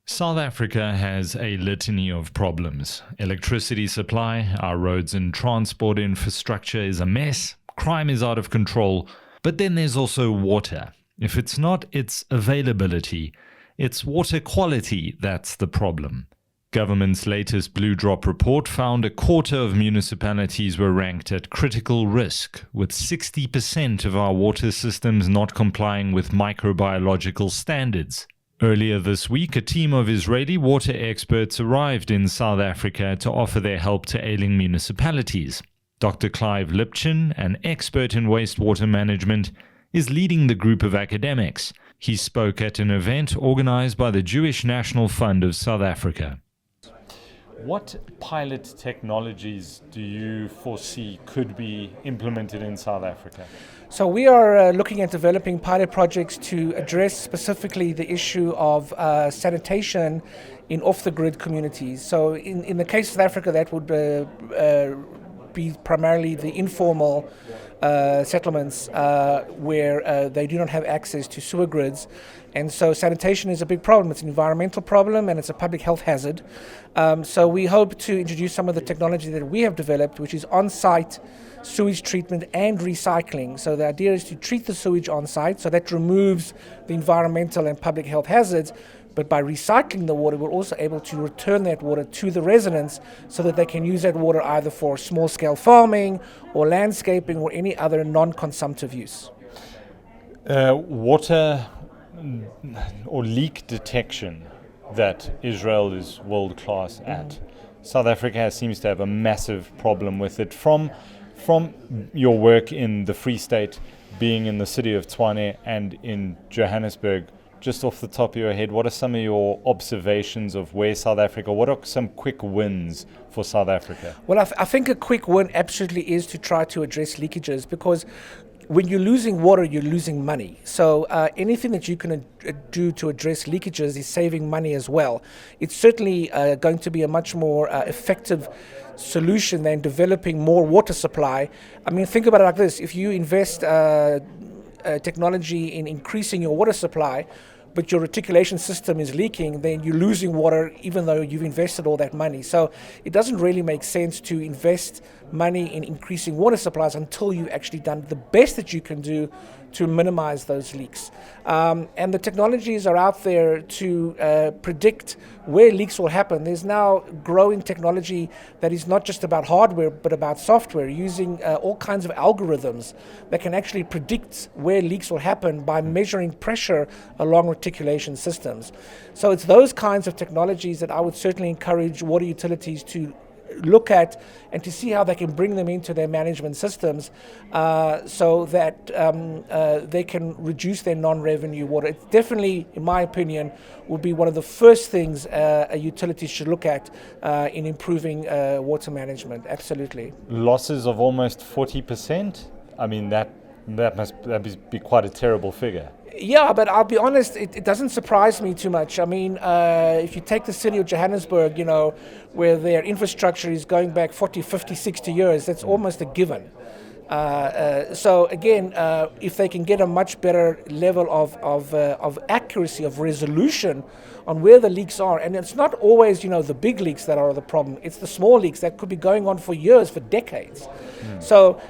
South Africa has a litany of problems. Electricity supply, our roads and transport infrastructure is a mess, crime is out of control, but then there's also water. If it's not its availability, it's water quality that's the problem. Government's latest Blue Drop report found a quarter of municipalities were ranked at critical risk, with 60% of our water systems not complying with microbiological standards. Earlier this week, a team of Israeli water experts arrived in South Africa to offer their help to ailing municipalities. Dr. Clive Lipchin, an expert in wastewater management, is leading the group of academics. He spoke at an event organized by the Jewish National Fund of South Africa. What pilot technologies do you foresee could be implemented in South Africa? So we are looking at developing pilot projects to address specifically the issue of sanitation in off-the-grid communities. So in the case of South Africa, that would be primarily the informal settlements where they do not have access to sewer grids. And so sanitation is a big problem. It's an environmental problem and it's a public health hazard. So we hope to introduce some of the technology that we have developed, which is on-site sewage treatment and recycling. So the idea is to treat the sewage on-site, so that removes the environmental and public health hazards. But by recycling the water, we're also able to return that water to the residents so that they can use that water either for small-scale farming or landscaping or any other non-consumptive use. Water or leak detection that Israel is world-class at. South Africa seems to have a massive problem with it. From your work in the Free State, being in the city of Tshwane and in Johannesburg, just off the top of your head, what are some of your observations of where South Africa, what are some quick wins for South Africa? Well, I think a quick win absolutely is to try to address leakages, because when you're losing water, you're losing money. So anything that you can do to address leakages is saving money as well. It's certainly going to be a much more effective solution than developing more water supply. I mean, think about it like this. If you invest technology in increasing your water supply, but your reticulation system is leaking, then you're losing water even though you've invested all that money. So it doesn't really make sense to invest money in increasing water supplies until you've actually done the best that you can do to minimize those leaks. And the technologies are out there to predict where leaks will happen. There's now growing technology that is not just about hardware but about software, using all kinds of algorithms that can actually predict where leaks will happen by measuring pressure along reticulation systems. So it's those kinds of technologies that I would certainly encourage water utilities to look at and to see how they can bring them into their management systems so that they can reduce their non-revenue water. It definitely, in my opinion, will be one of the first things a utility should look at in improving water management. Absolutely. Losses of almost 40%? I mean, that must be quite a terrible figure. Yeah, but I'll be honest, it doesn't surprise me too much. I mean, if you take the city of Johannesburg, where their infrastructure is going back 40, 50, 60 years, that's almost a given. So again, if they can get a much better level of accuracy, of resolution on where the leaks are, and it's not always the big leaks that are the problem. It's the small leaks that could be going on for years, for decades. So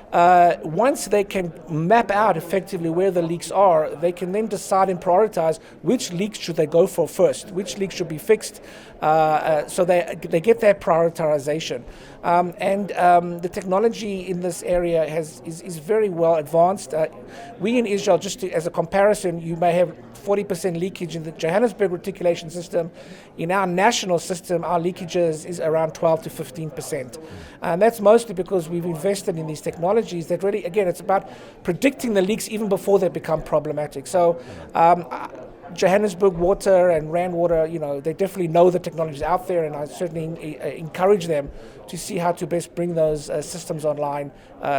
once they can map out effectively where the leaks are, they can then decide and prioritize which leaks should they go for first, which leaks should be fixed. So they get that prioritization. And the technology in this area is very well advanced. We in Israel, as a comparison, you may have 40% leakage in the Johannesburg reticulation system. In our national system, our leakages is around 12 to 15%. And that's mostly because we've invested in these technologies that really, again, it's about predicting the leaks even before they become problematic. So Johannesburg Water and Rand Water, they definitely know the technologies out there, and I certainly encourage them to see how to best bring those systems online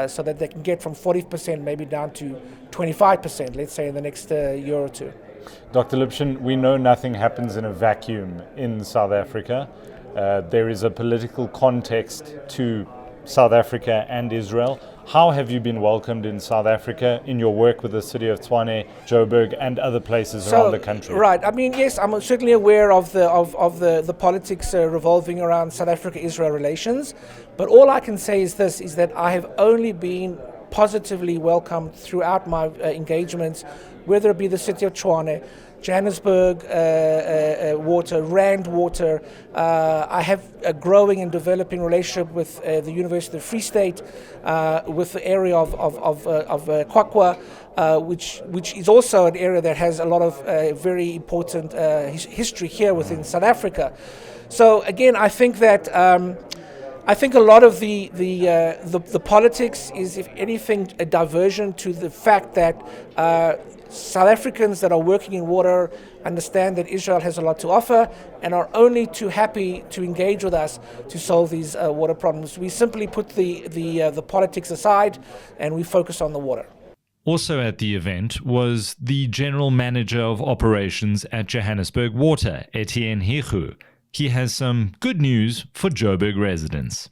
so that they can get from 40% maybe down to 25%, let's say, in the next year or two. Dr. Lipchin, we know nothing happens in a vacuum in South Africa. There is a political context to South Africa and Israel. How have you been welcomed in South Africa in your work with the city of Tshwane, Joburg, and other places around the country? Right. I mean, yes, I'm certainly aware of the politics revolving around South Africa-Israel relations. But all I can say is this: is that I have only been positively welcomed throughout my engagements, whether it be the city of Tshwane, Johannesburg Water, Rand Water. I have a growing and developing relationship with the University of the Free State, with the area of Kwakwa, which is also an area that has a lot of very important history here within South Africa. So again, I think that I think a lot of the politics is, if anything, a diversion to the fact that South Africans that are working in water understand that Israel has a lot to offer and are only too happy to engage with us to solve these water problems. We simply put the politics aside and we focus on the water. Also at the event was the General Manager of Operations at Johannesburg Water, Etienne Hichu. He has some good news for Joburg residents.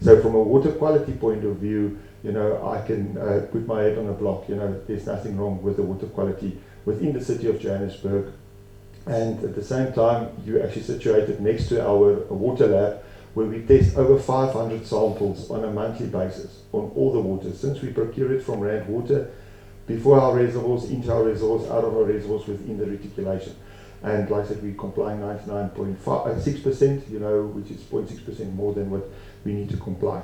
So from a water quality point of view, I can put my head on a block. There's nothing wrong with the water quality within the city of Johannesburg. And at the same time, you're actually situated next to our water lab, where we test over 500 samples on a monthly basis on all the water, since we procure it from Rand Water, before our reservoirs, into our reservoirs, out of our reservoirs, within the reticulation. And like I said, we comply 99.6%, which is 0.6% more than what we need to comply.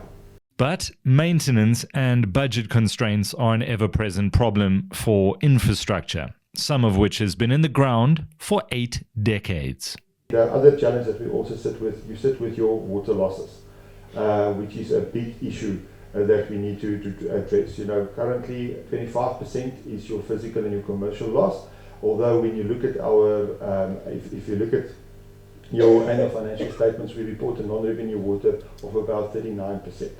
But maintenance and budget constraints are an ever-present problem for infrastructure, some of which has been in the ground for 8 decades. The other challenge that we also sit with your water losses, which is a big issue that we need to address. Currently 25% is your physical and your commercial loss. Although when you look at if you look at your annual financial statements, we report a non-revenue water of about 39%.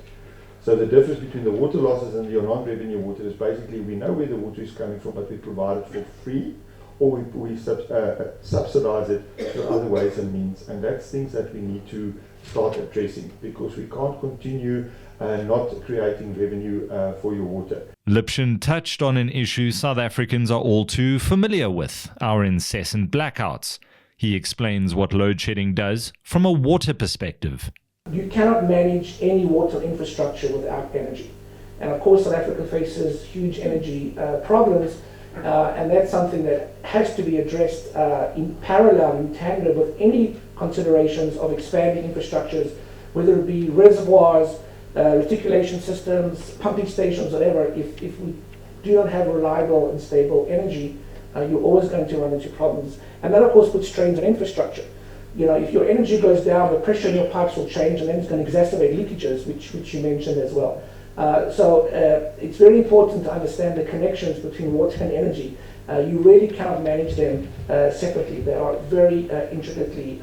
So the difference between the water losses and your non-revenue water is basically we know where the water is coming from, but we provide it for free, or we subsidize it through other ways and means. And that's things that we need to start addressing, because we can't continue not creating revenue for your water. Lipchin touched on an issue South Africans are all too familiar with, our incessant blackouts. He explains what load shedding does from a water perspective. You cannot manage any water infrastructure without energy. And of course, South Africa faces huge energy problems, and that's something that has to be addressed in parallel, in tandem with any considerations of expanding infrastructures, whether it be reservoirs, reticulation systems, pumping stations, whatever. If we do not have reliable and stable energy, you're always going to run into problems. And that, of course, puts strains on infrastructure. If your energy goes down, the pressure in your pipes will change, and then it's going to exacerbate leakages, which you mentioned as well. So it's very important to understand the connections between water and energy. You really cannot manage them separately. They are very intricately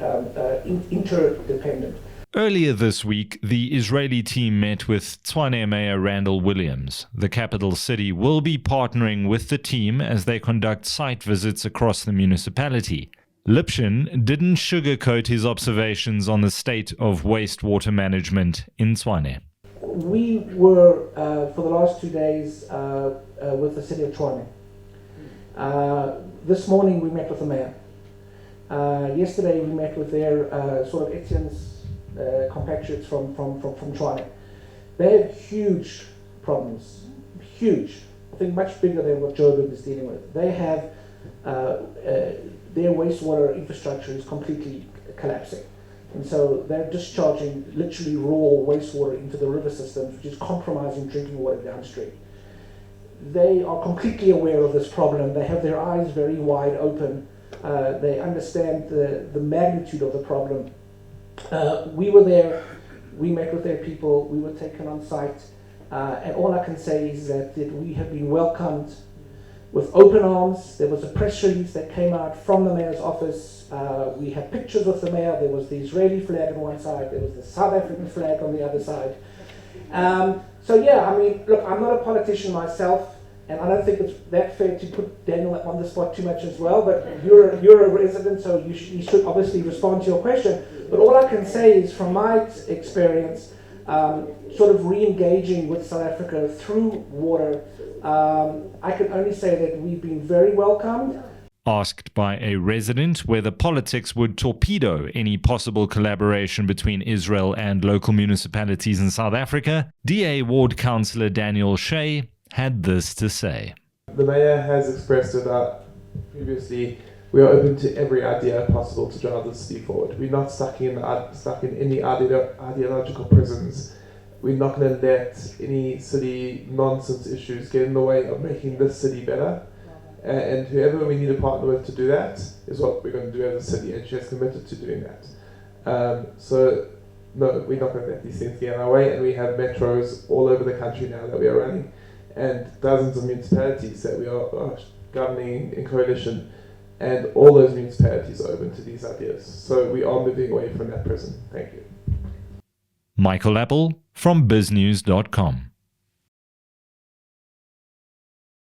interdependent. Earlier this week, the Israeli team met with Tshwane Mayor Randall Williams. The capital city will be partnering with the team as they conduct site visits across the municipality. Lipchin didn't sugarcoat his observations on the state of wastewater management in Tshwane. We were, for the last 2 days, with the city of Tshwane. This morning we met with the mayor. Yesterday we met with their sort of Etienne's compatriots from Tshwane. They have huge problems, huge. I think much bigger than what Joburg is dealing with. They have their wastewater infrastructure is completely collapsing, and so they're discharging literally raw wastewater into the river systems, which is compromising drinking water downstream. They are completely aware of this problem. They have their eyes very wide open. They understand the magnitude of the problem. We were there, we met with their people, we were taken on site, and all I can say is that we have been welcomed with open arms. There was a press release that came out from the mayor's office. We had pictures with the mayor. There was the Israeli flag on one side, there was the South African flag on the other side. So yeah, I mean, look, I'm not a politician myself, and I don't think it's that fair to put Daniel on the spot too much as well, but you're a resident, so you should obviously respond to your question. But all I can say is, from my experience, sort of re-engaging with South Africa through water, I can only say that we've been very welcomed. Asked by a resident whether politics would torpedo any possible collaboration between Israel and local municipalities in South Africa, DA Ward Councillor Daniel Shea had this to say. The Mayor has expressed that previously we are open to every idea possible to drive the city forward. We're not stuck in any ideological prisons. We're not going to let any city nonsense issues get in the way of making this city better. And whoever we need to partner with to do that is what we're going to do as a city, and she has committed to doing that. So, no, we're not going to let these things get in our way, and we have metros all over the country now that we are running, and dozens of municipalities that we are governing in coalition, and all those municipalities are open to these ideas. So we are moving away from that prison. Thank you. Michael Appel from BizNews.com.